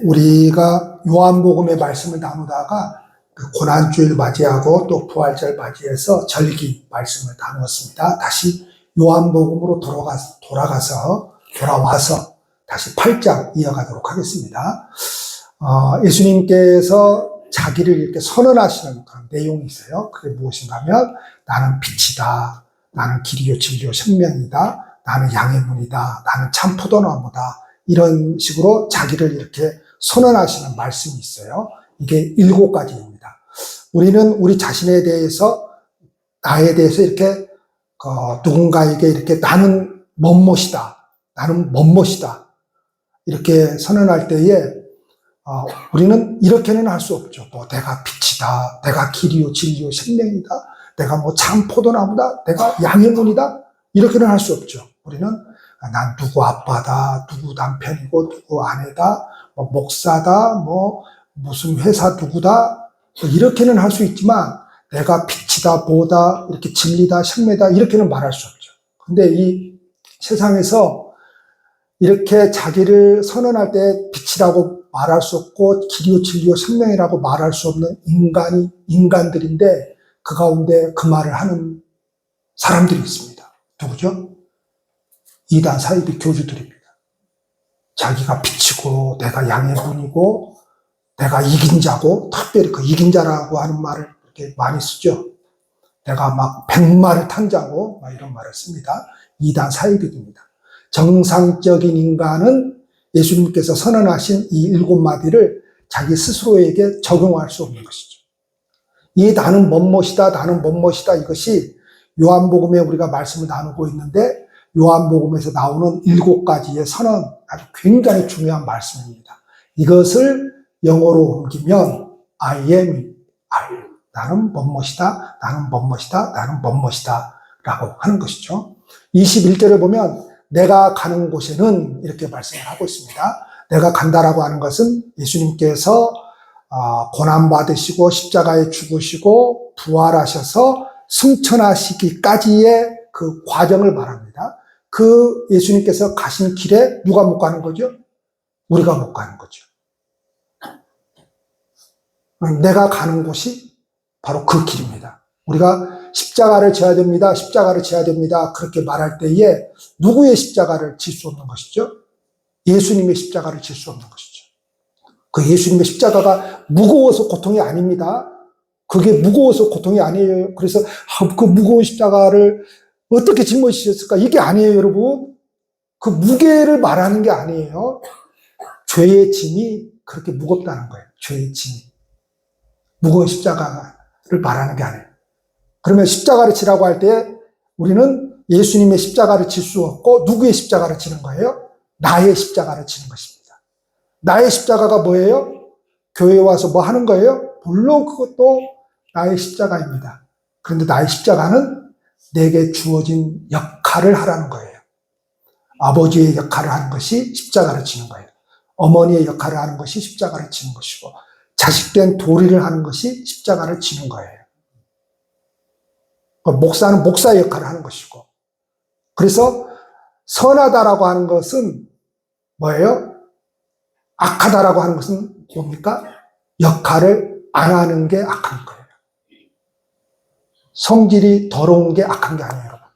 우리가 요한복음의 말씀을 나누다가 그 고난주일 맞이하고 또 부활절 맞이해서 절기 말씀을 나누었습니다. 다시 요한복음으로 돌아와서 다시 8장 이어가도록 하겠습니다. 예수님께서 자기를 이렇게 선언하시는 그런 내용이 있어요. 그게 무엇인가 하면 나는 빛이다. 나는 길이요 진리요 생명이다. 나는 양의 문이다. 나는 참 포도나무다. 이런 식으로 자기를 이렇게 선언하시는 말씀이 있어요. 이게 7가지입니다. 우리는 우리 자신에 대해서, 나에 대해서 이렇게 누군가에게 이렇게 나는 멋멋이다. 나는 멋멋이다. 이렇게 선언할 때에 우리는 이렇게는 할 수 없죠. 뭐 내가 빛이다. 내가 길이요 진리요 생명이다. 내가 뭐 참 포도나무다. 내가 양의 문이다. 이렇게는 할 수 없죠. 우리는 난 누구 아빠다. 누구 남편이고 누구 아내다. 뭐 목사다. 뭐 무슨 회사 누구다. 이렇게는 할 수 있지만 내가 빛이다. 뭐다. 이렇게 진리다. 생명이다. 이렇게는 말할 수 없죠. 근데 이 세상에서 이렇게 자기를 선언할 때 빛이라고 말할 수 없고 길이요 진리요 생명이라고 말할 수 없는 인간들인데 그 가운데 그 말을 하는 사람들이 있습니다. 누구죠? 이단 사이비 교주들입니다. 자기가 빛이고 내가 양의 문이고 내가 이긴 자고, 특별히 그 이긴 자라고 하는 말을 이렇게 많이 쓰죠. 내가 막 백마를 탄 자고 막 이런 말을 씁니다. 이단 사이비입니다. 정상적인 인간은 예수님께서 선언하신 이 7마디를 자기 스스로에게 적용할 수 없는 것이죠. 이 나는 멋멋이다, 나는 멋멋이다, 이것이 요한복음에 우리가 말씀을 나누고 있는데 요한복음에서 나오는 7가지의 선언, 아주 굉장히 중요한 말씀입니다. 이것을 영어로 옮기면 I am, 나는 멋멋이다, 나는 멋멋이다, 나는 멋멋이다 라고 하는 것이죠. 21절에 보면 내가 가는 곳에는 이렇게 말씀을 하고 있습니다. 내가 간다라고 하는 것은 예수님께서 고난받으시고 십자가에 죽으시고 부활하셔서 승천하시기까지의 그 과정을 말합니다. 그 예수님께서 가신 길에 누가 못 가는 거죠? 우리가 못 가는 거죠. 내가 가는 곳이 바로 그 길입니다. 우리가 십자가를 져야 됩니다. 십자가를 져야 됩니다. 그렇게 말할 때에 누구의 십자가를 질 수 없는 것이죠? 예수님의 십자가를 질 수 없는 것이죠. 그 예수님의 십자가가 무거워서 고통이 아닙니다. 그게 무거워서 고통이 아니에요. 그래서 그 무거운 십자가를 어떻게 짊어지셨을까? 이게 아니에요, 여러분. 그 무게를 말하는 게 아니에요. 죄의 짐이 그렇게 무겁다는 거예요. 죄의 짐이. 무거운 십자가를 말하는 게 아니에요. 그러면 십자가를 지라고 할 때 우리는 예수님의 십자가를 질 수 없고 누구의 십자가를 지는 거예요? 나의 십자가를 지는 것입니다. 나의 십자가가 뭐예요? 교회에 와서 뭐 하는 거예요? 물론 그것도 나의 십자가입니다. 그런데 나의 십자가는 내게 주어진 역할을 하라는 거예요. 아버지의 역할을 하는 것이 십자가를 지는 거예요. 어머니의 역할을 하는 것이 십자가를 지는 것이고 자식된 도리를 하는 것이 십자가를 지는 거예요. 목사는 목사의 역할을 하는 것이고 그래서 선하다라고 하는 것은 뭐예요? 악하다라고 하는 것은 뭡니까? 역할을 안 하는 게 악한 거예요. 성질이 더러운 게 악한 게 아니에요, 여러분.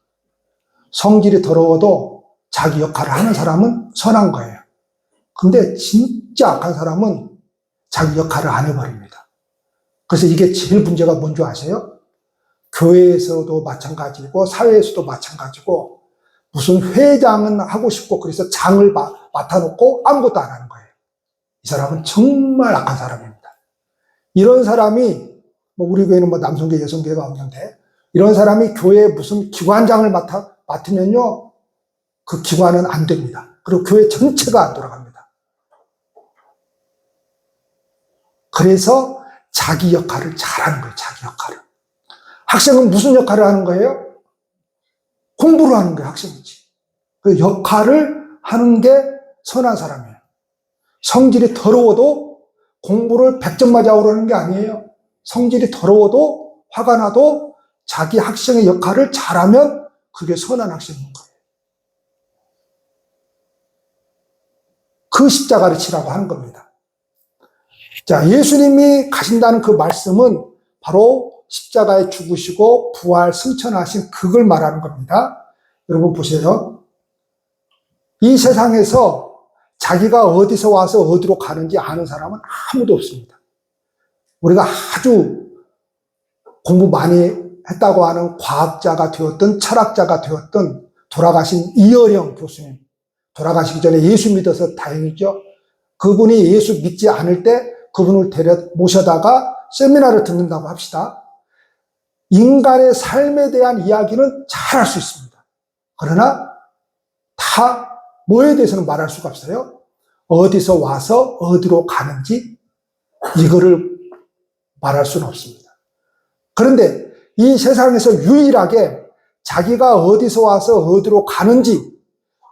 성질이 더러워도 자기 역할을 하는 사람은 선한 거예요. 근데 진짜 악한 사람은 자기 역할을 안 해버립니다. 그래서 이게 제일 문제가 뭔지 아세요? 교회에서도 마찬가지고 사회에서도 마찬가지고 무슨 회장은 하고 싶고 그래서 장을 맡아놓고 아무것도 안 하는 거예요. 이 사람은 정말 악한 사람입니다. 이런 사람이 우리 교회는 남성계 여성계가 없는데 이런 사람이 교회에 무슨 기관장을 맡으면요 그 기관은 안 됩니다. 그리고 교회 전체가 안 돌아갑니다. 그래서 자기 역할을 잘하는 거예요. 자기 역할을. 학생은 무슨 역할을 하는 거예요? 공부를 하는 거예요. 학생이지. 그 역할을 하는 게 선한 사람이에요. 성질이 더러워도 공부를 100점 맞아 오르는 게 아니에요. 성질이 더러워도 화가 나도 자기 학생의 역할을 잘하면 그게 선한 학생인 거예요. 그 십자가를 치라고 하는 겁니다. 자, 예수님이 가신다는 그 말씀은 바로 십자가에 죽으시고 부활 승천하신 그걸 말하는 겁니다. 여러분 보세요. 이 세상에서 자기가 어디서 와서 어디로 가는지 아는 사람은 아무도 없습니다. 우리가 아주 공부 많이 했다고 하는 과학자가 되었든 철학자가 되었든 돌아가신 이어령 교수님, 돌아가시기 전에 예수 믿어서 다행이죠. 그분이 예수 믿지 않을 때 그분을 모셔다가 세미나를 듣는다고 합시다. 인간의 삶에 대한 이야기는 잘 할 수 있습니다. 그러나 다 뭐에 대해서는 말할 수가 없어요. 어디서 와서 어디로 가는지 이거를 말할 수는 없습니다. 그런데 이 세상에서 유일하게 자기가 어디서 와서 어디로 가는지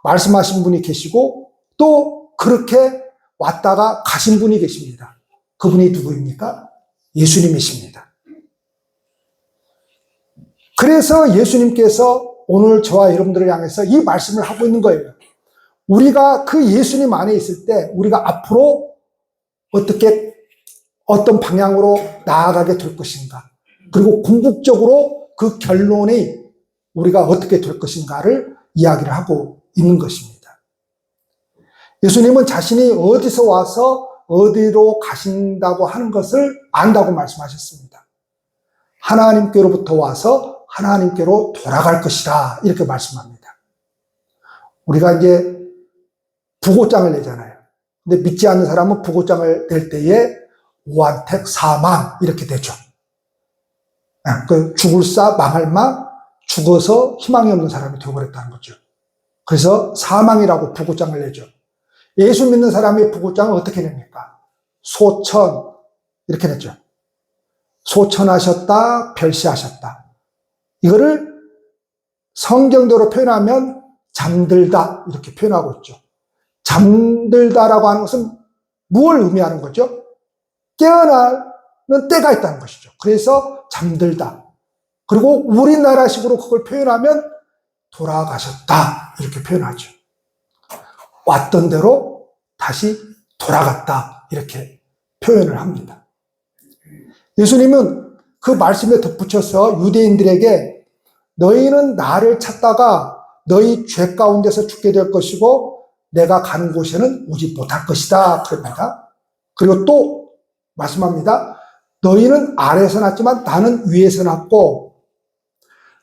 말씀하신 분이 계시고 또 그렇게 왔다가 가신 분이 계십니다. 그분이 누구입니까? 예수님이십니다. 그래서 예수님께서 오늘 저와 여러분들을 향해서 이 말씀을 하고 있는 거예요. 우리가 그 예수님 안에 있을 때 우리가 앞으로 어떤 방향으로 나아가게 될 것인가, 그리고 궁극적으로 그 결론이 우리가 어떻게 될 것인가를 이야기를 하고 있는 것입니다. 예수님은 자신이 어디서 와서 어디로 가신다고 하는 것을 안다고 말씀하셨습니다. 하나님께로부터 와서 하나님께로 돌아갈 것이다, 이렇게 말씀합니다. 우리가 이제 부고장을 내잖아요. 근데 믿지 않는 사람은 부고장을 낼 때에 오한택 사망 이렇게 되죠. 그 죽을 사 망할 망, 죽어서 희망이 없는 사람이 되어버렸다는 거죠. 그래서 사망이라고 부고장을 내죠. 예수 믿는 사람의 부고장은 어떻게 냅니까? 소천 이렇게 냈죠. 소천하셨다, 별시하셨다. 이거를 성경대로 표현하면 잠들다 이렇게 표현하고 있죠. 잠들다라고 하는 것은 무엇을 의미하는 거죠? 깨어나는 때가 있다는 것이죠. 그래서 잠들다. 그리고 우리나라식으로 그걸 표현하면 돌아가셨다 이렇게 표현하죠. 왔던 대로 다시 돌아갔다 이렇게 표현을 합니다. 예수님은 그 말씀에 덧붙여서 유대인들에게 너희는 나를 찾다가 너희 죄 가운데서 죽게 될 것이고 내가 가는 곳에는 오지 못할 것이다 그럽니다. 그리고 또 말씀합니다. 너희는 아래에서 났지만 나는 위에서 났고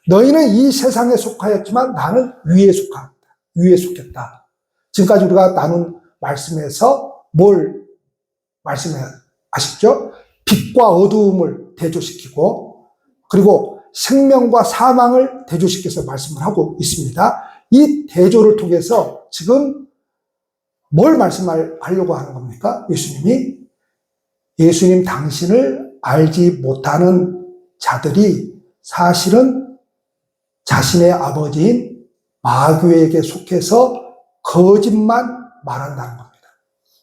너희는 이 세상에 속하였지만 나는 위에 속했다. 지금까지 우리가 나눈 말씀에서 뭘 말씀하셨죠? 빛과 어두움을 대조시키고 그리고 생명과 사망을 대조시켜서 말씀을 하고 있습니다. 이 대조를 통해서 지금 뭘 말씀하려고 하는 겁니까? 예수님 당신을 알지 못하는 자들이 사실은 자신의 아버지인 마귀에게 속해서 거짓만 말한다는 겁니다.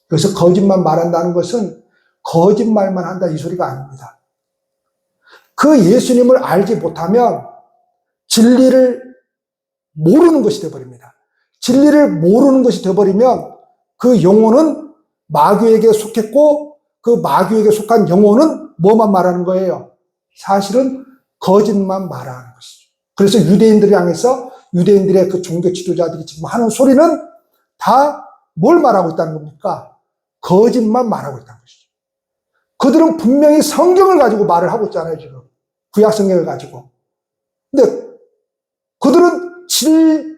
그래서 거짓만 말한다는 것은 거짓말만 한다 이 소리가 아닙니다. 그 예수님을 알지 못하면 진리를 모르는 것이 되어버립니다. 진리를 모르는 것이 되어버리면 그 영혼은 마귀에게 속했고 그 마귀에게 속한 영혼은 뭐만 말하는 거예요? 사실은 거짓만 말하는 것이죠. 그래서 유대인들을 향해서 유대인들의 그 종교 지도자들이 지금 하는 소리는 다 뭘 말하고 있다는 겁니까? 거짓만 말하고 있다는 것이죠. 그들은 분명히 성경을 가지고 말을 하고 있잖아요, 지금. 구약 성경을 가지고. 근데 그들은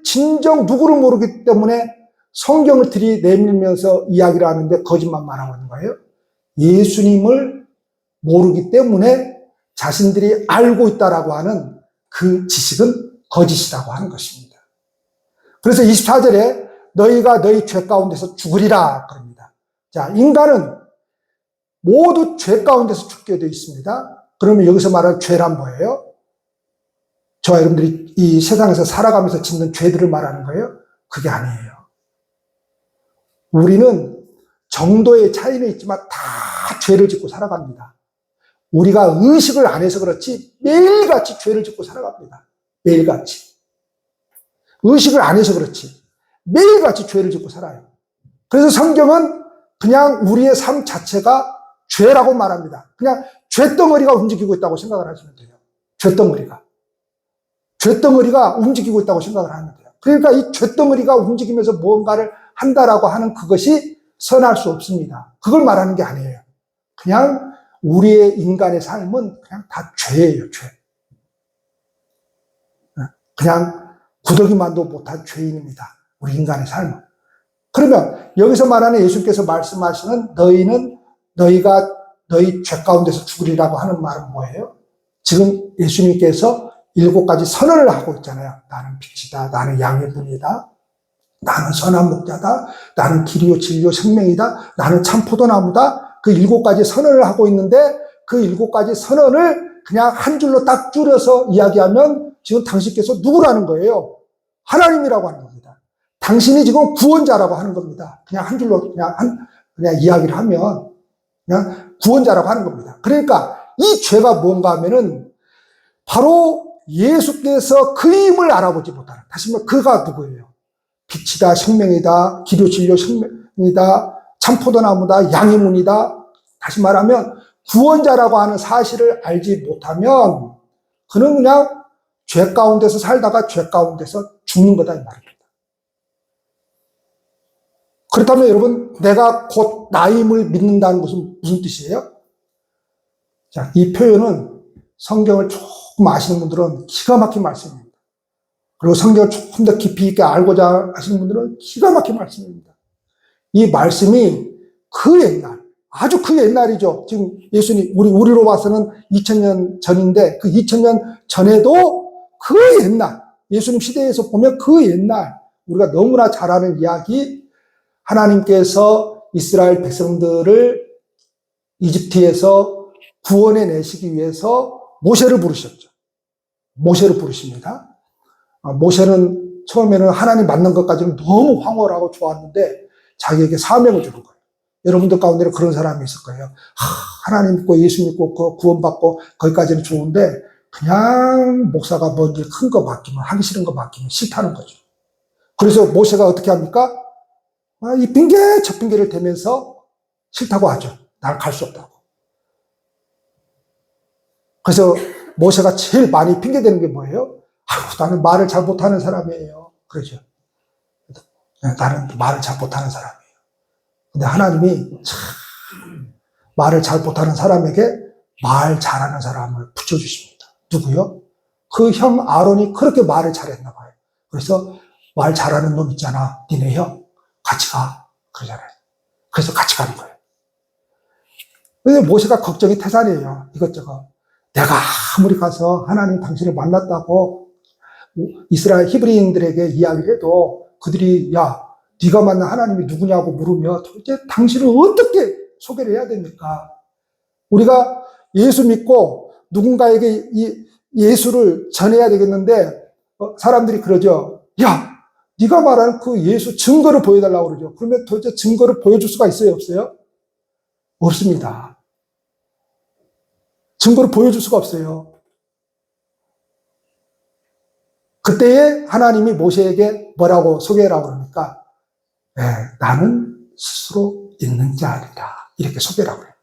진정 누구를 모르기 때문에 성경을 들이내밀면서 이야기를 하는데 거짓만 말하고 있는 거예요. 예수님을 모르기 때문에 자신들이 알고 있다라고 하는 그 지식은 거짓이라고 하는 것입니다. 그래서 24절에 너희가 너희 죄 가운데서 죽으리라 그럽니다. 자, 인간은 모두 죄 가운데서 죽게 되어 있습니다. 그러면 여기서 말하는 죄란 뭐예요? 저와 여러분들이 이 세상에서 살아가면서 짓는 죄들을 말하는 거예요? 그게 아니에요. 우리는 정도의 차이는 있지만 다 죄를 짓고 살아갑니다. 우리가 의식을 안 해서 그렇지 매일같이 죄를 짓고 살아갑니다. 매일같이. 의식을 안 해서 그렇지 매일같이 죄를 짓고 살아요. 그래서 성경은 그냥 우리의 삶 자체가 죄라고 말합니다. 그냥 죄덩어리가 움직이고 있다고 생각을 하시면 돼요. 죄덩어리가 움직이고 있다고 생각을 하면 돼요. 그러니까 이 죄덩어리가 움직이면서 무언가를 한다라고 하는 그것이 선할 수 없습니다. 그걸 말하는 게 아니에요. 그냥 우리의 인간의 삶은 그냥 다 죄예요, 죄. 그냥 구더기만도 못한 죄인입니다. 우리 인간의 삶은. 그러면 여기서 말하는 예수님께서 말씀하시는 너희 죄 가운데서 죽으리라고 하는 말은 뭐예요? 지금 예수님께서 7가지 선언을 하고 있잖아요. 나는 빛이다. 나는 양의 분이다. 나는 선한 목자다. 나는 길이요 진리요 생명이다. 나는 참 포도나무다. 그 7가지 선언을 하고 있는데 그 7가지 선언을 그냥 한 줄로 딱 줄여서 이야기하면 지금 당신께서 누구라는 거예요? 하나님이라고 하는 겁니다. 당신이 지금 구원자라고 하는 겁니다. 그냥 한 줄로 그냥 이야기를 하면 그냥 구원자라고 하는 겁니다. 그러니까 이 죄가 뭔가 하면은 바로 예수께서 그 힘을 알아보지 못하는, 다시 말해 그가 누구예요? 빛이다, 생명이다, 길이요 진리요 생명이다, 참 포도나무다, 양의 문이다. 다시 말하면 구원자라고 하는 사실을 알지 못하면 그는 그냥 죄 가운데서 살다가 죄 가운데서 죽는 거다 이 말입니다. 그렇다면 여러분, 내가 곧 나임을 믿는다는 것은 무슨 뜻이에요? 자, 이 표현은 성경을 조금 아시는 분들은 기가 막힌 말씀입니다. 그리고 성경을 조금 더 깊이 있게 알고자 하시는 분들은 기가 막힌 말씀입니다. 이 말씀이 그 옛날, 아주 그 옛날이죠. 지금 예수님, 우리로 봐서는 2000년 전인데 그 2000년 전에도 그 옛날, 예수님 시대에서 보면 그 옛날, 우리가 너무나 잘 아는 이야기, 하나님께서 이스라엘 백성들을 이집트에서 구원해 내시기 위해서 모세를 부르셨죠. 모세를 부르십니다. 모세는 처음에는 하나님 만난 것까지는 너무 황홀하고 좋았는데 자기에게 사명을 주는 거예요. 여러분들 가운데는 그런 사람이 있을 거예요. 하나님 믿고 예수 믿고 구원받고 거기까지는 좋은데 그냥 목사가 뭔 일 큰 거 맡기면, 하기 싫은 거 맡기면 싫다는 거죠. 그래서 모세가 어떻게 합니까? 이 핑계 저 핑계를 대면서 싫다고 하죠. 난 갈 수 없다고. 그래서 모세가 제일 많이 핑계대는 게 뭐예요? 나는 말을 잘 못하는 사람이에요. 그러죠. 나는 말을 잘 못하는 사람이에요. 근데 하나님이 참 말을 잘 못하는 사람에게 말 잘하는 사람을 붙여주십니다. 누구요? 그 형 아론이 그렇게 말을 잘했나 봐요. 그래서 말 잘하는 놈 있잖아. 니네 형 같이 가. 그러잖아요. 그래서 같이 가는 거예요. 근데 모세가 걱정이 태산이에요. 이것저것. 내가 아무리 가서 하나님 당신을 만났다고 이스라엘 히브리인들에게 이야기를 해도 그들이 야, 네가 만난 하나님이 누구냐고 물으면 도대체 당신을 어떻게 소개를 해야 됩니까? 우리가 예수 믿고 누군가에게 이 예수를 전해야 되겠는데 사람들이 그러죠. 야, 네가 말하는 그 예수 증거를 보여달라고 그러죠. 그러면 도대체 증거를 보여줄 수가 있어요? 없어요? 없습니다. 증거를 보여줄 수가 없어요. 그때에 하나님이 모세에게 뭐라고 소개하라고 그러니까 나는 스스로 있는 자리다. 이렇게 소개를 하고 그래요.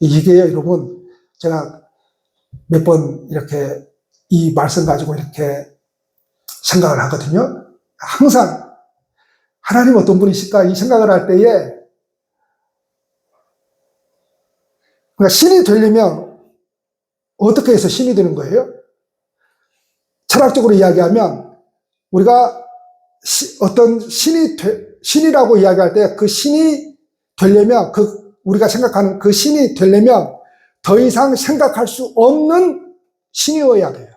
이게 여러분 제가 몇 번 이렇게 이 말씀 가지고 이렇게 생각을 하거든요. 항상 하나님 어떤 분이실까 이 생각을 할 때에 그러니까 신이 되려면 어떻게 해서 신이 되는 거예요? 철학적으로 이야기하면 우리가 어떤 신이라고 이야기할 때 그 신이 되려면 우리가 생각하는 그 신이 되려면 더 이상 생각할 수 없는 신이어야 돼요.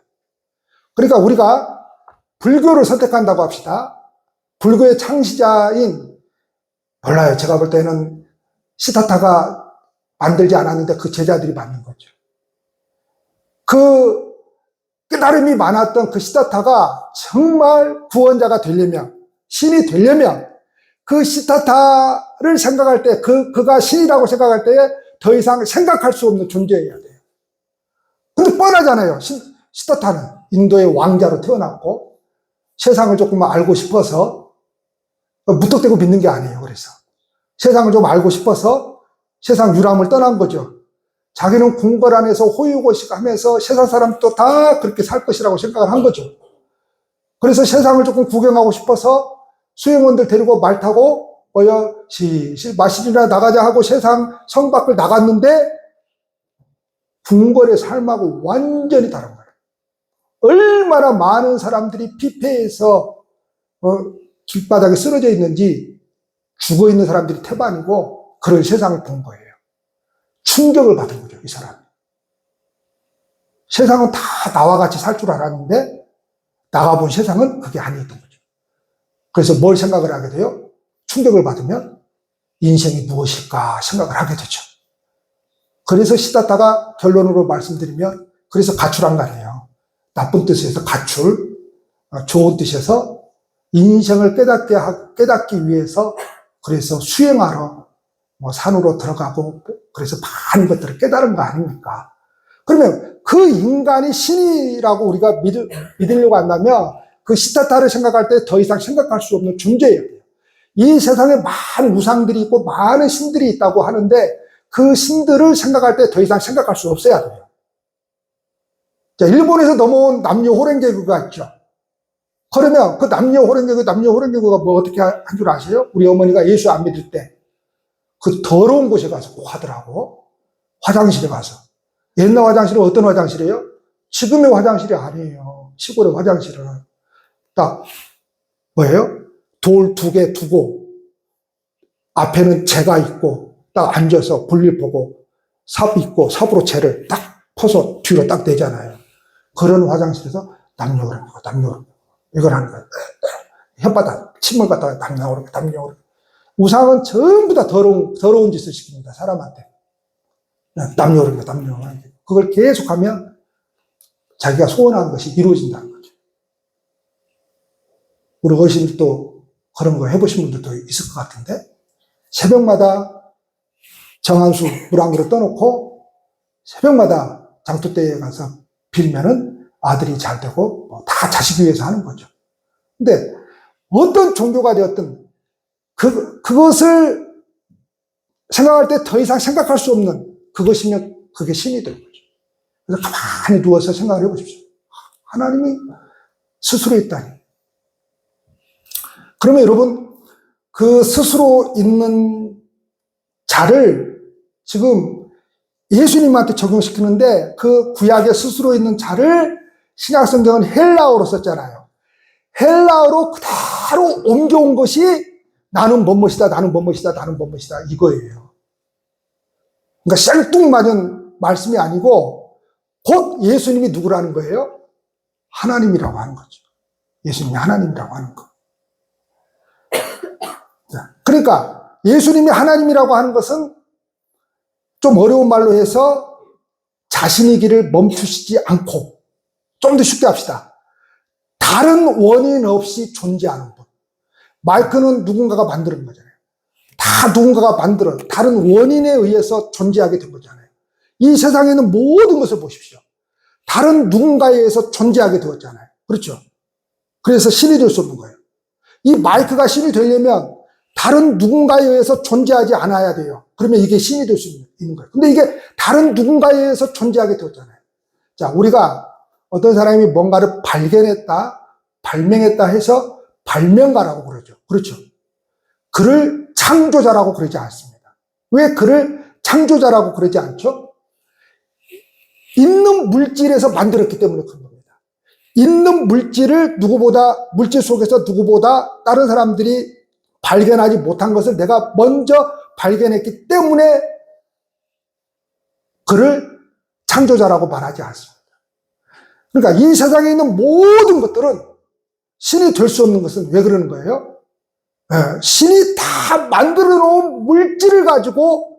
그러니까 우리가 불교를 선택한다고 합시다. 불교의 창시자인 몰라요. 제가 볼 때는 시다타가 만들지 않았는데 그 제자들이 만든 거죠. 그 깨달음이 많았던 그 시다타가 정말 구원자가 되려면, 신이 되려면 그 시다타를 생각할 때, 그가 신이라고 생각할 때에 더 이상 생각할 수 없는 존재여야 돼요. 근데 뻔하잖아요. 시다타는 인도의 왕자로 태어났고 세상을 조금 알고 싶어서 무턱대고 믿는 게 아니에요. 그래서 세상을 좀 알고 싶어서 세상 유람을 떠난 거죠. 자기는 궁궐 안에서 호유고식 하면서 세상 사람도 다 그렇게 살 것이라고 생각을 한 거죠. 그래서 세상을 조금 구경하고 싶어서 수행원들 데리고 말 타고 시실 마실이나 나가자 하고 세상 성 밖을 나갔는데 궁궐의 삶하고 완전히 다른 거예요. 얼마나 많은 사람들이 피폐해서 길바닥에 쓰러져 있는지 죽어 있는 사람들이 태반이고 그런 세상을 본 거예요. 충격을 받은 거죠, 이 사람이. 세상은 다 나와 같이 살 줄 알았는데 나가본 세상은 그게 아니었던 거죠. 그래서 뭘 생각을 하게 돼요? 충격을 받으면 인생이 무엇일까 생각을 하게 되죠. 그래서 시다타가 결론으로 말씀드리면 그래서 가출한간이에요. 나쁜 뜻에서 가출, 좋은 뜻에서 인생을 깨닫기 위해서 그래서 수행하러 산으로 들어가고 그래서 많은 것들을 깨달은 거 아닙니까? 그러면 그 인간이 신이라고 우리가 믿으려고 한다면 그 시다타를 생각할 때 더 이상 생각할 수 없는 존재예요. 이 세상에 많은 우상들이 있고 많은 신들이 있다고 하는데 그 신들을 생각할 때 더 이상 생각할 수 없어야 돼요. 자, 일본에서 넘어온 남녀 호랭개구가 있죠. 그러면 그 남녀 호랭개구가 뭐 어떻게 한 줄 아세요? 우리 어머니가 예수 안 믿을 때 그 더러운 곳에 가서 꼭 하더라고. 화장실에 가서. 옛날 화장실은 어떤 화장실이에요? 지금의 화장실이 아니에요. 시골의 화장실은. 딱, 뭐예요? 돌 2개 두고, 앞에는 재가 있고, 딱 앉아서 볼일 보고, 삽 있고, 삽으로 재를 딱 퍼서 뒤로 딱 내잖아요. 그런 화장실에서 남녀오르고, 이걸 하는 거예요. 혓바닥, 침을 갖다가 남녀오르고. 우상은 전부 다 더러운 짓을 시킵니다, 사람한테. 남녀오르고. 그걸 계속하면 자기가 소원한 것이 이루어진다는 거죠. 우리 어르신들도 그런 거 해보신 분들도 있을 것 같은데, 새벽마다 정한수 물 한 그릇 떠놓고, 새벽마다 장투대에 가서 빌면은 아들이 잘 되고, 다 자식 위해서 하는 거죠. 근데 어떤 종교가 되었든, 그것을 생각할 때 더 이상 생각할 수 없는 그것이면 그게 신이 되는 거죠. 그래서 가만히 누워서 생각을 해보십시오. 하나님이 스스로 있다니. 그러면 여러분, 그 스스로 있는 자를 지금 예수님한테 적용시키는데 그 구약에 스스로 있는 자를 신약성경은 헬라어로 썼잖아요. 헬라어로 그대로 옮겨온 것이 나는 뭐뭇이다 이거예요. 그러니까 생뚱맞은 말씀이 아니고 곧 예수님이 누구라는 거예요? 하나님이라고 하는 거죠. 예수님이 하나님이라고 하는 거. 그러니까 예수님이 하나님이라고 하는 것은 좀 어려운 말로 해서 자신의 길을 멈추시지 않고 좀 더 쉽게 합시다. 다른 원인 없이 존재하는 분. 마이크는 누군가가 만드는 거잖아요. 다 누군가가 만들어 다른 원인에 의해서 존재하게 된 거잖아요. 이 세상에는 모든 것을 보십시오. 다른 누군가에 의해서 존재하게 되었잖아요. 그렇죠? 그래서 신이 될 수 없는 거예요. 이 마이크가 신이 되려면 다른 누군가에 의해서 존재하지 않아야 돼요. 그러면 이게 신이 될 수 있는 거예요. 근데 이게 다른 누군가에 의해서 존재하게 되었잖아요. 자, 우리가 어떤 사람이 뭔가를 발명했다 해서 발명가라고 그러죠. 그렇죠? 그를 창조자라고 그러지 않습니다. 왜 그를 창조자라고 그러지 않죠? 있는 물질에서 만들었기 때문에 그런 겁니다. 있는 물질을 물질 속에서 누구보다 다른 사람들이 발견하지 못한 것을 내가 먼저 발견했기 때문에 그를 창조자라고 말하지 않습니다. 그러니까 이 세상에 있는 모든 것들은 신이 될 수 없는 것은 왜 그러는 거예요? 신이 다 만들어 놓은 물질을 가지고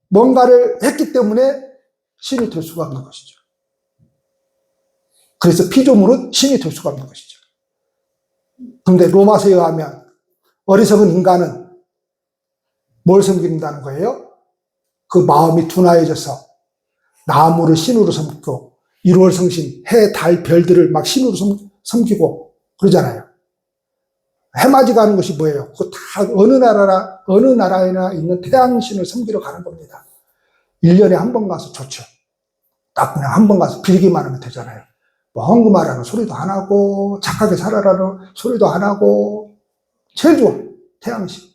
뭔가를 했기 때문에 신이 될 수가 없는 것이죠. 그래서 피조물은 신이 될 수가 없는 것이죠. 그런데 로마서에 의하면 어리석은 인간은 뭘 섬긴다는 거예요? 그 마음이 둔하여져서 나무를 신으로 섬기고 1월 성신, 해, 달, 별들을 막 신으로 섬기고 그러잖아요. 해맞이 가는 것이 뭐예요? 그거 다 어느 나라에나 있는 태양신을 섬기러 가는 겁니다. 1년에 한 번 가서 좋죠. 딱 그냥 한 번 가서 빌기만 하면 되잖아요. 뭐 헌금하라는 소리도 안 하고, 착하게 살아라는 소리도 안 하고, 제일 좋아. 태양신.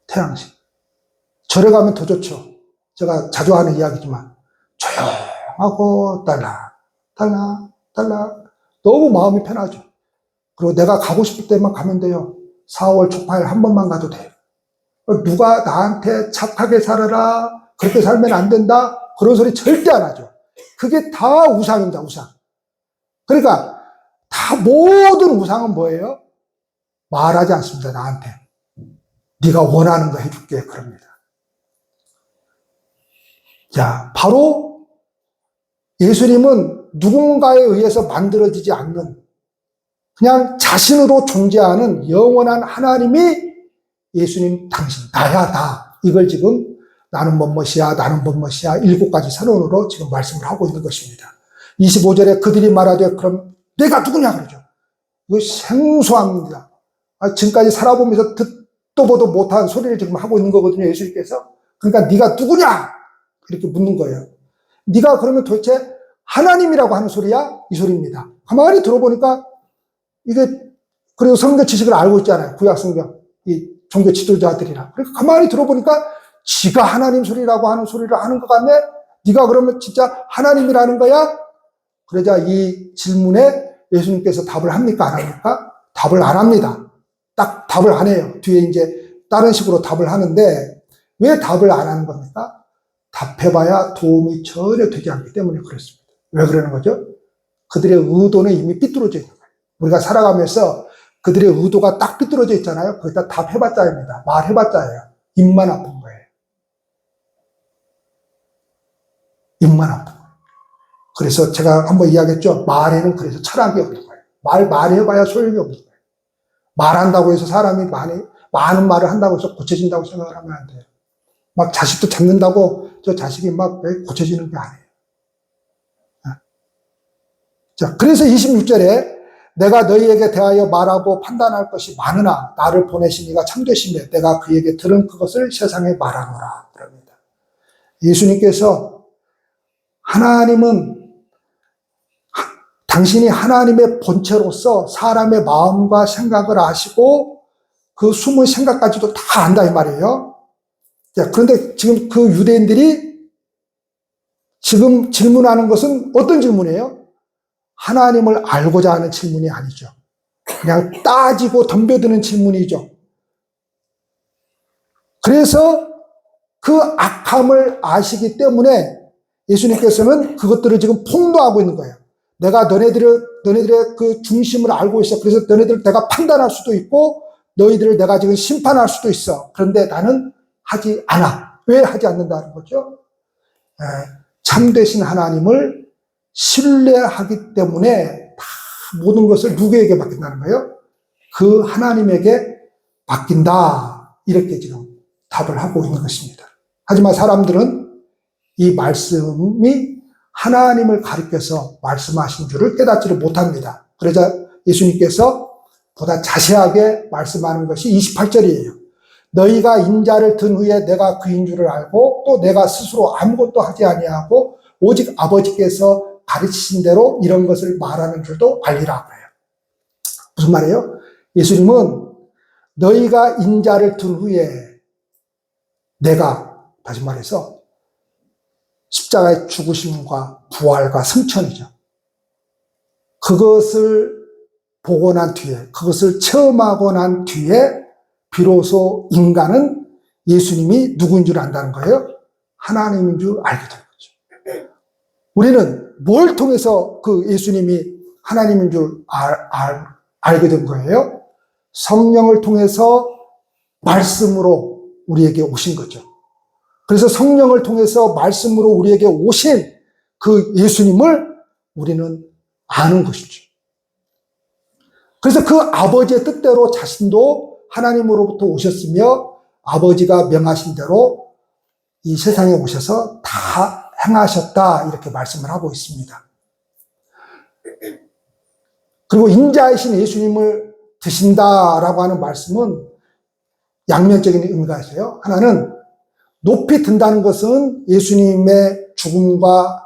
태양신. 절에 가면 더 좋죠. 제가 자주 하는 이야기지만, 조용하고, 달라. 너무 마음이 편하죠. 그리고 내가 가고 싶을 때만 가면 돼요. 4월 초파일 한 번만 가도 돼요. 누가 나한테 착하게 살아라, 그렇게 살면 안 된다, 그런 소리 절대 안 하죠. 그게 다 우상입니다, 우상. 그러니까, 다 모든 우상은 뭐예요? 말하지 않습니다, 나한테. 네가 원하는 거 해줄게, 그럽니다. 자, 바로 예수님은 누군가에 의해서 만들어지지 않는 그냥 자신으로 존재하는 영원한 하나님이 예수님 당신, 나야, 나. 이걸 지금 나는 뭐뭇이야, 나는 뭐뭇이야, 7가지 선언으로 지금 말씀을 하고 있는 것입니다. 25절에 그들이 말하되 그럼 내가 누구냐 그러죠. 이거 생소합니다. 지금까지 살아보면서 듣도 보도 못한 소리를 지금 하고 있는 거거든요, 예수님께서. 그러니까 네가 누구냐? 이렇게 묻는 거예요. 네가 그러면 도대체 하나님이라고 하는 소리야? 이 소리입니다. 가만히 들어보니까 이게, 그리고 성경 지식을 알고 있잖아요. 구약 성경. 이 종교 지도자들이랑. 그러니까 가만히 들어보니까 지가 하나님 소리라고 하는 소리를 하는 것 같네? 네가 그러면 진짜 하나님이라는 거야? 그러자 이 질문에 예수님께서 답을 합니까? 안 합니까? 답을 안 합니다. 딱 답을 안 해요. 뒤에 이제 다른 식으로 답을 하는데 왜 답을 안 하는 겁니까? 답해봐야 도움이 전혀 되지 않기 때문에 그렇습니다. 왜 그러는 거죠? 그들의 의도는 이미 삐뚤어져 있는 거예요. 우리가 살아가면서 그들의 의도가 딱 삐뚤어져 있잖아요. 거기다 답해봤자입니다. 말해봤자예요. 입만 아픈 거예요. 입만 아픈 거예요. 그래서 제가 한번 이야기했죠. 말에는 그래서 철학이 없는 거예요. 말해봐야 소용이 없는 거예요. 말한다고 해서 사람이 많은 말을 한다고 해서 고쳐진다고 생각을 하면 안 돼요. 막 자식도 잡는다고 저 자식이 막 고쳐지는 게 아니에요. 자, 그래서 26절에 내가 너희에게 대하여 말하고 판단할 것이 많으나 나를 보내신 이가 참되시며 내가 그에게 들은 그것을 세상에 말하노라. 그럽니다. 예수님께서 하나님은 당신이 하나님의 본체로서 사람의 마음과 생각을 아시고 그 숨은 생각까지도 다 안다 이 말이에요. 자, 그런데 지금 그 유대인들이 지금 질문하는 것은 어떤 질문이에요? 하나님을 알고자 하는 질문이 아니죠. 그냥 따지고 덤벼드는 질문이죠. 그래서 그 악함을 아시기 때문에 예수님께서는 그것들을 지금 폭로하고 있는 거예요. 내가 너네들의 그 중심을 알고 있어. 그래서 너네들을 내가 판단할 수도 있고 너희들을 내가 지금 심판할 수도 있어. 그런데 나는 하지 않아. 왜 하지 않는다는 거죠? 참되신 하나님을 신뢰하기 때문에 다 모든 것을 누구에게 맡긴다는 거예요? 그 하나님에게 맡긴다. 이렇게 지금 답을 하고 있는 것입니다. 하지만 사람들은 이 말씀이 하나님을 가리켜서 말씀하신 줄을 깨닫지를 못합니다. 그러자 예수님께서 보다 자세하게 말씀하는 것이 28절이에요. 너희가 인자를 든 후에 내가 그인 줄을 알고 또 내가 스스로 아무것도 하지 아니하고 오직 아버지께서 가르치신 대로 이런 것을 말하는 줄도 알리라 그래요. 무슨 말이에요? 예수님은 너희가 인자를 든 후에 내가, 다시 말해서 십자가의 죽으심과 부활과 승천이죠. 그것을 보고 난 뒤에, 그것을 체험하고 난 뒤에 비로소 인간은 예수님이 누구인 줄 안다는 거예요? 하나님인 줄 알게 된 거죠. 우리는 뭘 통해서 그 예수님이 하나님인 줄 알게 된 거예요? 성령을 통해서 말씀으로 우리에게 오신 거죠. 그래서 성령을 통해서 말씀으로 우리에게 오신 그 예수님을 우리는 아는 것이죠. 그래서 그 아버지의 뜻대로 자신도 하나님으로부터 오셨으며 아버지가 명하신 대로 이 세상에 오셔서 다 행하셨다 이렇게 말씀을 하고 있습니다. 그리고 인자이신 예수님을 드신다라고 하는 말씀은 양면적인 의미가 있어요. 하나는 높이 든다는 것은 예수님의 죽음과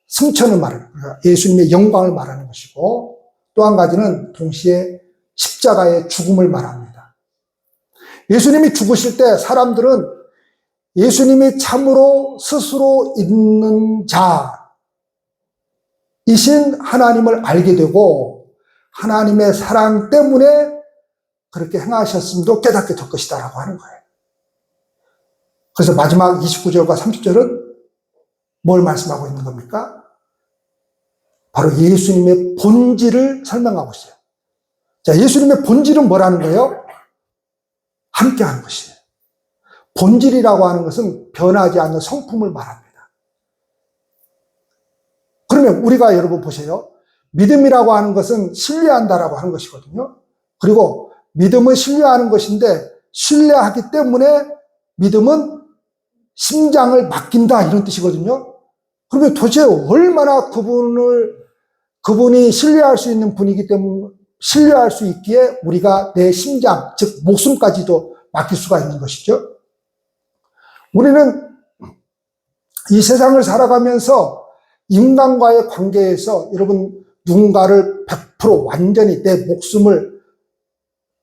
승천을 말하는 거예요. 예수님의 영광을 말하는 것이고, 또 한 가지는 동시에 십자가의 죽음을 말합니다. 예수님이 죽으실 때 사람들은 예수님이 참으로 스스로 있는 자이신 하나님을 알게 되고 하나님의 사랑 때문에 그렇게 행하셨음도 깨닫게 될 것이다라고 하는 거예요. 그래서 마지막 29절과 30절은 뭘 말씀하고 있는 겁니까? 바로 예수님의 본질을 설명하고 있어요. 자, 예수님의 본질은 뭐라는 거예요? 함께 하는 것이에요. 본질이라고 하는 것은 변하지 않는 성품을 말합니다. 그러면 우리가 여러분 보세요. 믿음이라고 하는 것은 신뢰한다라고 하는 것이거든요. 그리고 믿음은 신뢰하는 것인데 신뢰하기 때문에 믿음은 심장을 맡긴다 이런 뜻이거든요. 그러면 도대체 얼마나 그분이 신뢰할 수 있는 분이기 때문에 신뢰할 수 있기에 우리가 내 심장, 즉 목숨까지도 맡길 수가 있는 것이죠. 우리는 이 세상을 살아가면서 인간과의 관계에서 여러분 누군가를 100% 완전히 내 목숨을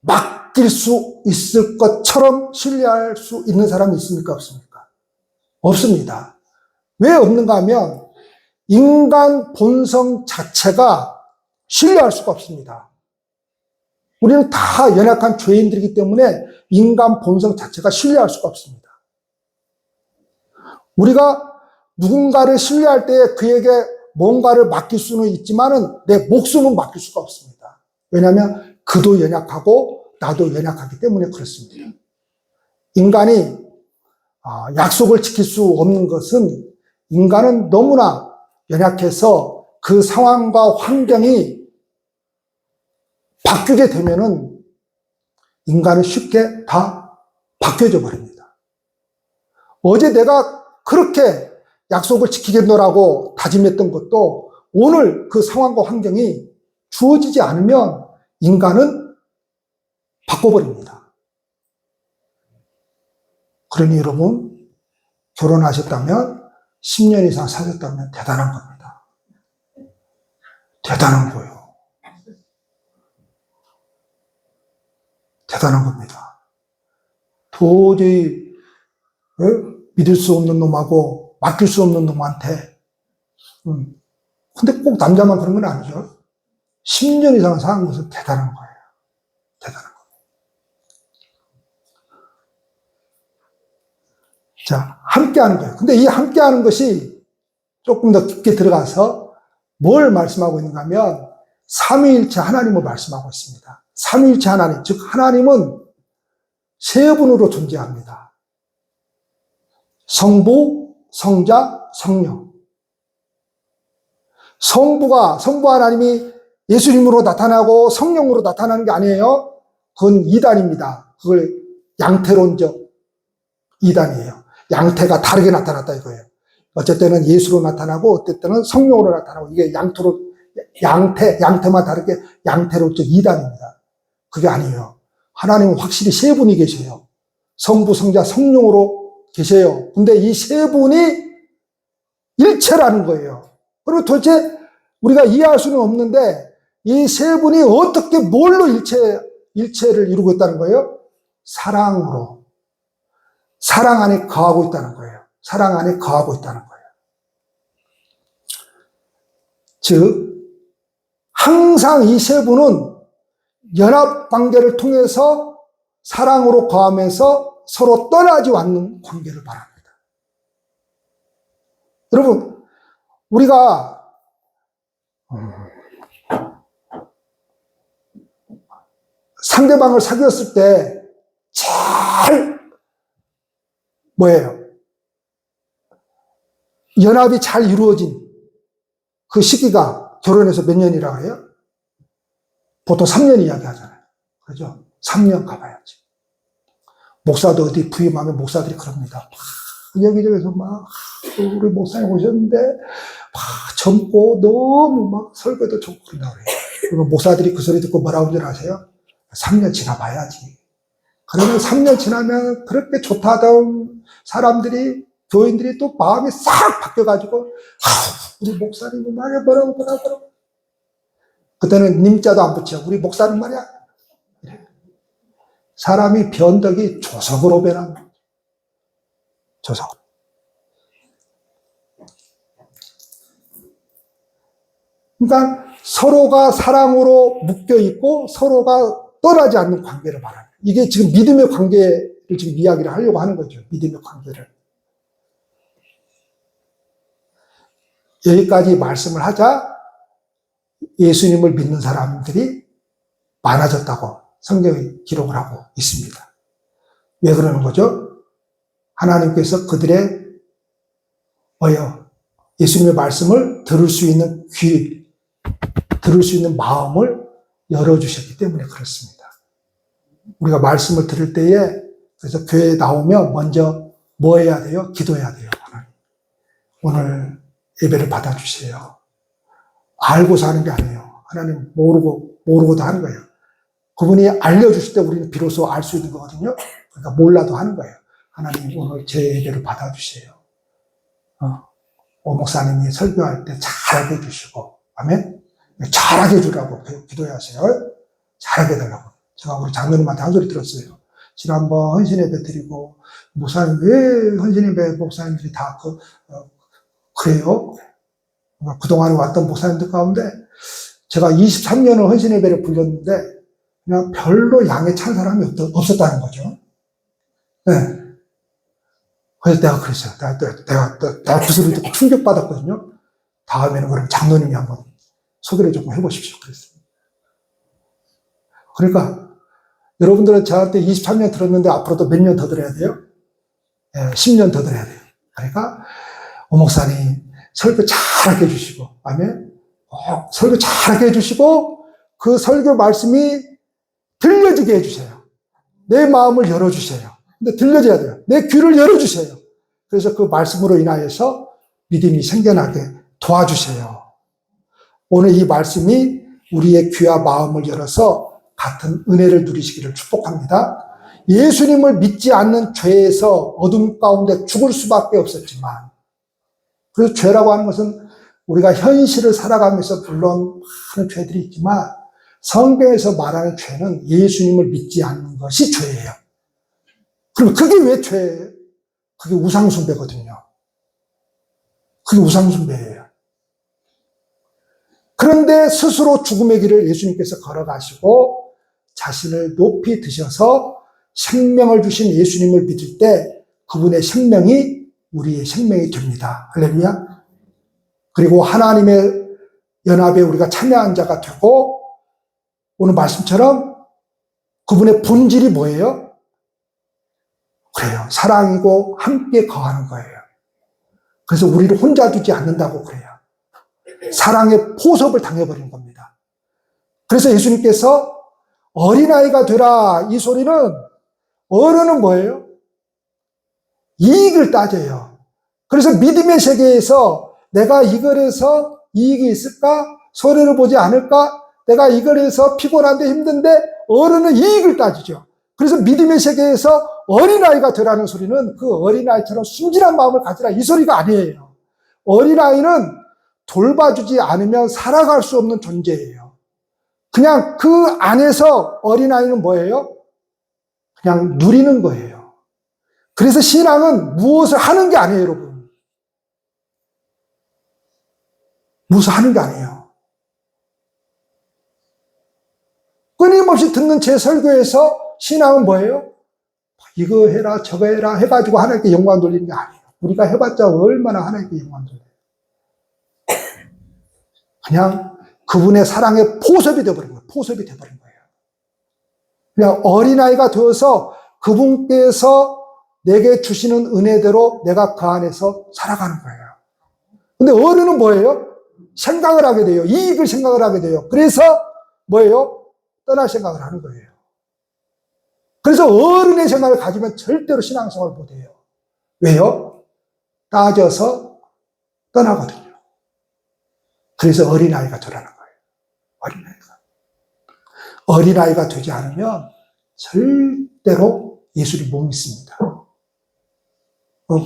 맡길 수 있을 것처럼 신뢰할 수 있는 사람이 있습니까? 없습니까? 없습니다. 왜 없는가 하면 인간 본성 자체가 신뢰할 수가 없습니다. 우리는 다 연약한 죄인들이기 때문에 인간 본성 자체가 신뢰할 수가 없습니다. 우리가 누군가를 신뢰할 때 그에게 뭔가를 맡길 수는 있지만은 내 목숨은 맡길 수가 없습니다. 왜냐하면 그도 연약하고 나도 연약하기 때문에 그렇습니다. 인간이 약속을 지킬 수 없는 것은 인간은 너무나 연약해서 그 상황과 환경이 바뀌게 되면은 인간은 쉽게 다 바뀌어져 버립니다. 어제 내가 그렇게 약속을 지키겠노라고 다짐했던 것도 오늘 그 상황과 환경이 주어지지 않으면 인간은 바꿔버립니다. 그러니 여러분, 결혼하셨다면 10년 이상 사셨다면 대단한 겁니다. 대단한 거예요. 대단한 겁니다. 도저히 믿을 수 없는 놈하고 맡길 수 없는 놈한테 근데 꼭 남자만 그런 건 아니죠. 10년 이상 사는 것은 대단한 거예요. 대단한 거예요. 자, 함께 하는 거예요. 근데 이 함께 하는 것이 조금 더 깊게 들어가서 뭘 말씀하고 있는가 하면 삼위일체 하나님을 말씀하고 있습니다. 삼위일체 하나님, 즉 하나님은 세 분으로 존재합니다. 성부, 성자, 성령. 성부 하나님이 예수님으로 나타나고 성령으로 나타나는 게 아니에요. 그건 이단입니다. 그걸 양태론적 이단이에요. 양태가 다르게 나타났다 이거예요. 어쩔 때는 예수로 나타나고 어쩔 때는 성령으로 나타나고 이게 양태만 다르게 양태론적 이단입니다. 그게 아니에요. 하나님은 확실히 세 분이 계세요. 성부, 성자, 성령으로 계세요. 근데 이 세 분이 일체라는 거예요. 그리고 도대체 우리가 이해할 수는 없는데 이 세 분이 어떻게 뭘로 일체를 이루고 있다는 거예요? 사랑으로. 사랑 안에 거하고 있다는 거예요. 사랑 안에 거하고 있다는 거예요. 즉, 항상 이 세 분은 연합 관계를 통해서 사랑으로 거하면서 서로 떠나지 않는 관계를 말합니다. 여러분, 우리가 상대방을 사귀었을 때 잘 뭐예요? 연합이 잘 이루어진 그 시기가 결혼해서 몇 년이라고 해요? 보통 3년 이야기 하잖아요. 그죠? 3년 가봐야지. 목사도 어디 부임하면 목사들이 그럽니다. 여기저기서 우리 목사님 오셨는데, 젊고 너무 설교도 좋고 그런다고 그래요. 그리고 목사들이 그 소리 듣고 뭐라고 줄 아세요? 3년 지나봐야지. 그러면 3년 지나면 그렇게 좋다던 사람들이, 교인들이 또 마음이 싹 바뀌어가지고, 우리 목사님은 말이야, 뭐라고. 그때는 님자도 안 붙여. 우리 목사님 말이야. 이래. 사람이 변덕이 조석으로 변합니다. 조석으로. 그러니까 서로가 사랑으로 묶여있고 서로가 떠나지 않는 관계를 말하는 거예요. 이게 지금 믿음의 관계를 지금 이야기를 하려고 하는 거죠. 믿음의 관계를. 여기까지 말씀을 하자 예수님을 믿는 사람들이 많아졌다고 성경이 기록을 하고 있습니다. 왜 그러는 거죠? 하나님께서 그들의 예수님의 말씀을 들을 수 있는 귀, 들을 수 있는 마음을 열어주셨기 때문에 그렇습니다. 우리가 말씀을 들을 때에, 그래서 교회에 나오면 먼저 뭐 해야 돼요? 기도해야 돼요. 하나님, 오늘 예배를 받아주세요. 알고서 하는 게 아니에요. 하나님 모르고도 하는 거예요. 그분이 알려주실 때 우리는 비로소 알 수 있는 거거든요. 그러니까 몰라도 하는 거예요. 하나님, 오늘 제 예배를 받아주세요. 오 목사님이 설교할 때 잘하게 해주시고, 아멘? 잘하게 해주라고 기도하세요. 잘하게 해달라고. 제가 우리 장로님한테 한 소리 들었어요. 지난번 헌신 예배 드리고, 목사님, 왜 헌신 예배 목사님들이 다 그래요? 그동안에 왔던 목사님들 가운데 제가 23년을 헌신 예배를 불렀는데 그냥 별로 양에 찬 사람이 없었다는 거죠. 네. 그래서 내가 그랬어요. 내가 그 소리 듣고 충격받았거든요. 다음에는 그럼 장로님이 한번 소개를 조금 해보십시오. 그랬습니다. 그러니까 여러분들은 저한테 23년 들었는데 앞으로도 몇 년 더 들어야 돼요? 10년 더 들어야 돼요. 그러니까 오 목사님 설교 잘하게 해주시고, 아멘. 설교 잘하게 해주시고 그 설교 말씀이 들려지게 해주세요. 내 마음을 열어주세요. 근데 들려져야 돼요. 내 귀를 열어주세요. 그래서 그 말씀으로 인하여서 믿음이 생겨나게 도와주세요. 오늘 이 말씀이 우리의 귀와 마음을 열어서 같은 은혜를 누리시기를 축복합니다. 예수님을 믿지 않는 죄에서 어둠 가운데 죽을 수밖에 없었지만, 그래서 죄라고 하는 것은 우리가 현실을 살아가면서 물론 많은 죄들이 있지만 성경에서 말하는 죄는 예수님을 믿지 않는 것이 죄예요. 그럼 그게 왜 죄예요? 그게 우상숭배거든요. 그게 우상숭배예요. 그런데 스스로 죽음의 길을 예수님께서 걸어가시고 자신을 높이 드셔서 생명을 주신 예수님을 믿을 때 그분의 생명이 우리의 생명이 됩니다. 할렐루야. 그리고 하나님의 연합에 우리가 참여한 자가 되고, 오늘 말씀처럼 그분의 본질이 뭐예요? 그래요. 사랑이고 함께 거하는 거예요. 그래서 우리를 혼자 두지 않는다고 그래요. 사랑의 포섭을 당해버린 겁니다. 그래서 예수님께서 어린아이가 되라, 이 소리는, 어른은 뭐예요? 이익을 따져요. 그래서 믿음의 세계에서 내가 이걸 해서 이익이 있을까? 손해를 보지 않을까? 내가 이걸 해서 피곤한데 힘든데, 어른은 이익을 따지죠. 그래서 믿음의 세계에서 어린아이가 되라는 소리는 그 어린아이처럼 순진한 마음을 가지라, 이 소리가 아니에요. 어린아이는 돌봐주지 않으면 살아갈 수 없는 존재예요. 그냥 그 안에서 어린아이는 뭐예요? 그냥 누리는 거예요. 그래서 신앙은 무엇을 하는 게 아니에요, 여러분. 무엇을 하는 게 아니에요. 끊임없이 듣는 제 설교에서 신앙은 뭐예요? 이거 해라, 저거 해라 해가지고 하나님께 영광 돌리는 게 아니에요. 우리가 해봤자 얼마나 하나님께 영광 돌려요. 그냥 그분의 사랑의 포섭이 되어버린 거예요. 포섭이 되어버린 거예요. 그냥 어린아이가 되어서 그분께서 내게 주시는 은혜대로 내가 그 안에서 살아가는 거예요. 근데 어른은 뭐예요? 생각을 하게 돼요. 이익을 생각을 하게 돼요. 그래서 뭐예요? 떠날 생각을 하는 거예요. 그래서 어른의 생각을 가지면 절대로 신앙생활을 못해요. 왜요? 따져서 떠나거든요. 그래서 어린아이가 되라는 거예요. 어린아이가. 어린아이가 되지 않으면 절대로 예수를 못 믿습니다.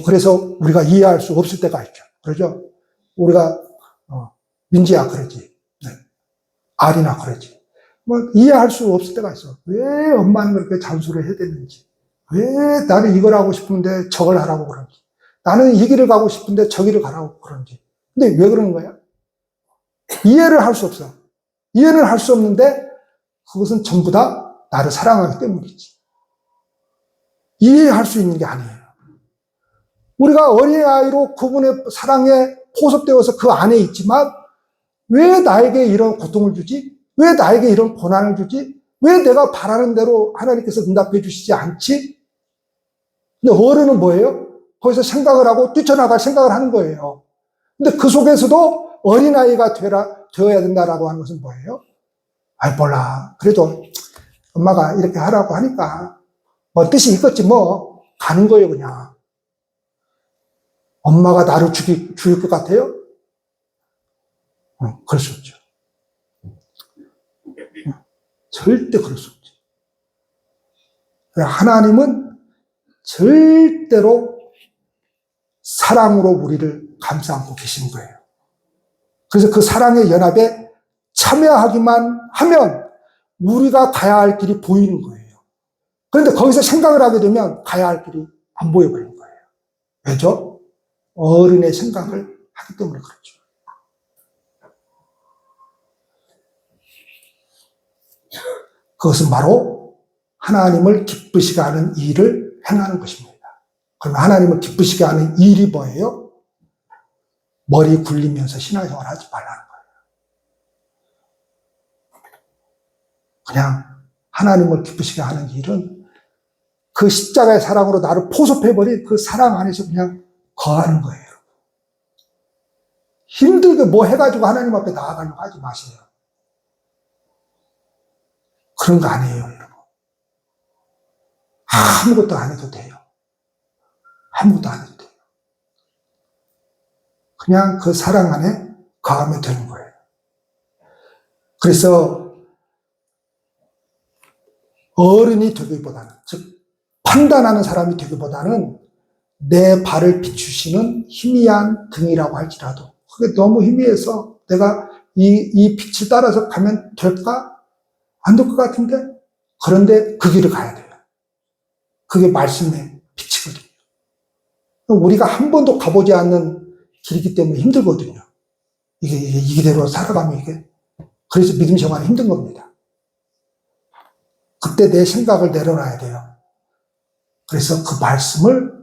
그래서 우리가 이해할 수 없을 때가 있죠. 그러죠? 우리가, 민지야, 그러지. 네. 아리나, 그러지. 뭐, 이해할 수 없을 때가 있어. 왜 엄마는 그렇게 잔소리를 해야 되는지. 왜 나는 이걸 하고 싶은데 저걸 하라고 그런지. 나는 이 길을 가고 싶은데 저 길을 가라고 그런지. 근데 왜 그러는 거야? 이해를 할 수 없어. 이해는 할 수 없는데 그것은 전부 다 나를 사랑하기 때문이지. 이해할 수 있는 게 아니에요. 우리가 어린아이로 그분의 사랑에 포섭되어서 그 안에 있지만 왜 나에게 이런 고통을 주지? 왜 나에게 이런 고난을 주지? 왜 내가 바라는 대로 하나님께서 응답해 주시지 않지? 근데 어른은 뭐예요? 거기서 생각을 하고 뛰쳐나갈 생각을 하는 거예요. 근데 그 속에서도 어린아이가 되어야 된다라고 하는 것은 뭐예요? 몰라. 그래도 엄마가 이렇게 하라고 하니까 뭐 뜻이 있겠지 뭐 가는 거예요 그냥. 엄마가 나를 죽일 것 같아요? 그럴 수 없죠. 절대 그럴 수 없죠. 하나님은 절대로 사랑으로 우리를 감싸 안고 계시는 거예요. 그래서 그 사랑의 연합에 참여하기만 하면 우리가 가야 할 길이 보이는 거예요. 그런데 거기서 생각을 하게 되면 가야 할 길이 안 보여버리는 거예요. 왜죠? 어른의 생각을 하기 때문에 그렇죠. 그것은 바로 하나님을 기쁘시게 하는 일을 행하는 것입니다. 그러면 하나님을 기쁘시게 하는 일이 뭐예요? 머리 굴리면서 신앙생활 하지 말라는 거예요. 그냥 하나님을 기쁘시게 하는 일은 그 십자가의 사랑으로 나를 포섭해버린 그 사랑 안에서 그냥 거하는 거예요. 힘들게 뭐 해가지고 하나님 앞에 나아가려고 하지 마세요. 그런 거 아니에요, 여러분. 아무것도 안 해도 돼요. 아무것도 안 해도 돼요. 그냥 그 사랑 안에 거하면 되는 거예요. 그래서 어른이 되기보다는, 즉 판단하는 사람이 되기보다는 내 발을 비추시는 희미한 등이라고 할지라도 그게 너무 희미해서 내가 이 빛을 따라서 가면 될까? 안 될 것 같은데? 그런데 그 길을 가야 돼요. 그게 말씀의 빛이거든요. 우리가 한 번도 가보지 않는 길이기 때문에 힘들거든요. 이대로 살아가면 이게. 그래서 믿음 생활이 힘든 겁니다. 그때 내 생각을 내려놔야 돼요. 그래서 그 말씀을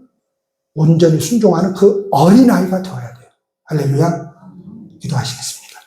온전히 순종하는 그 어린아이가 되어야 돼요. 할렐루야. 기도하시겠습니다.